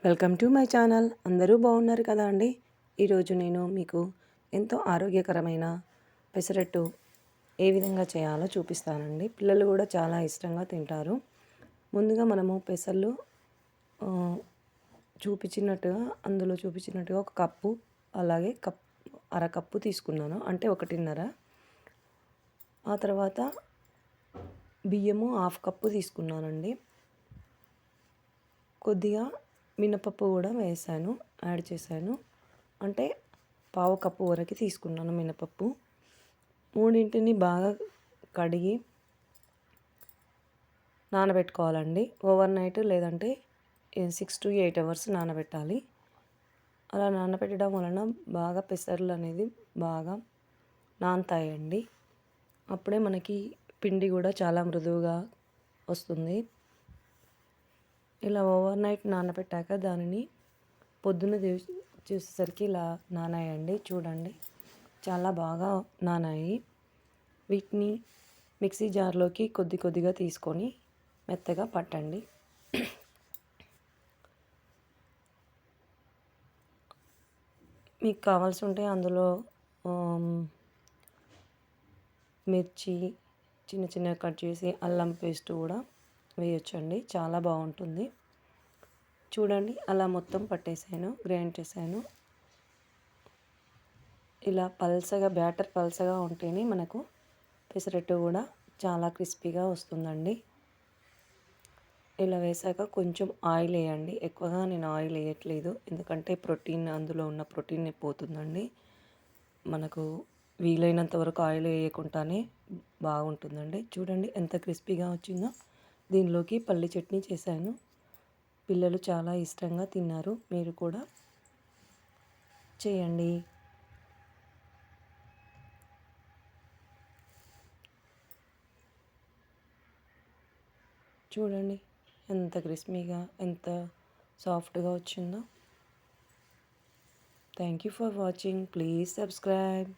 Welcome to my channel. అందరూ బాగున్నారు కదా అండి. ఈరోజు నేను మీకు ఎంతో ఆరోగ్యకరమైన పెసరట్టు ఏ విధంగా చేయాలో చూపిస్తానండి. పిల్లలు కూడా చాలా ఇష్టంగా తింటారు. ముందుగా మనము పెసర్లు అందులో చూపించినట్టుగా ఒక కప్పు, అలాగే అరకప్పు తీసుకున్నాను, అంటే 1.5. ఆ తర్వాత బియ్యము హాఫ్ కప్పు తీసుకున్నానండి. కొద్దిగా మినపప్పు కూడా యాడ్ చేశాను, అంటే పావు కప్పు వరకు తీసుకున్నాను మినపప్పు. మూడింటిని బాగా కడిగి నానబెట్టుకోవాలండి ఓవర్ నైట్, లేదంటే 6 to 8 అవర్స్ నానబెట్టాలి. అలా నానబెట్టడం వలన బాగా పెసర్లు అనేది బాగా నానతాయండి. అప్పుడే మనకి పిండి కూడా చాలా మృదువుగా వస్తుంది. ఇలా ఓవర్ నైట్ నానబెట్టాక దానిని పొద్దున్న చూసేసరికి ఇలా నానాయండి. చూడండి, చాలా బాగా నానాయి. వీటిని మిక్సీ జార్లోకి కొద్దిగా తీసుకొని మెత్తగా పట్టండి. మీకు కావాల్సి ఉంటే అందులో మిర్చి చిన్నగా కట్ చేసి అల్లం పేస్ట్ కూడా వేయొచ్చండి, చాలా బాగుంటుంది. చూడండి, అలా మొత్తం పట్టేసాను, గ్రైండ్ చేశాను. ఇలా బ్యాటర్ పల్సగా ఉంటేనే మనకు పెసరట్టు కూడా చాలా క్రిస్పీగా వస్తుందండి. ఇలా వేసాక కొంచెం ఆయిల్ వేయండి. ఎక్కువగా నేను ఆయిల్ వేయట్లేదు, ఎందుకంటే అందులో ఉన్న ప్రోటీన్ పోతుందండి. మనకు వీలైనంత వరకు ఆయిల్ వేయకుండానే బాగుంటుందండి. చూడండి ఎంత క్రిస్పీగా వచ్చిందో. దీనిలోకి పల్లి చట్నీ చేశాను. పిల్లలు చాలా ఇష్టంగా తిన్నారు. మీరు కూడా చేయండి. చూడండి ఎంత క్రిస్పీగా, ఎంత సాఫ్ట్గా వచ్చిందో. Thank you for watching. Please subscribe.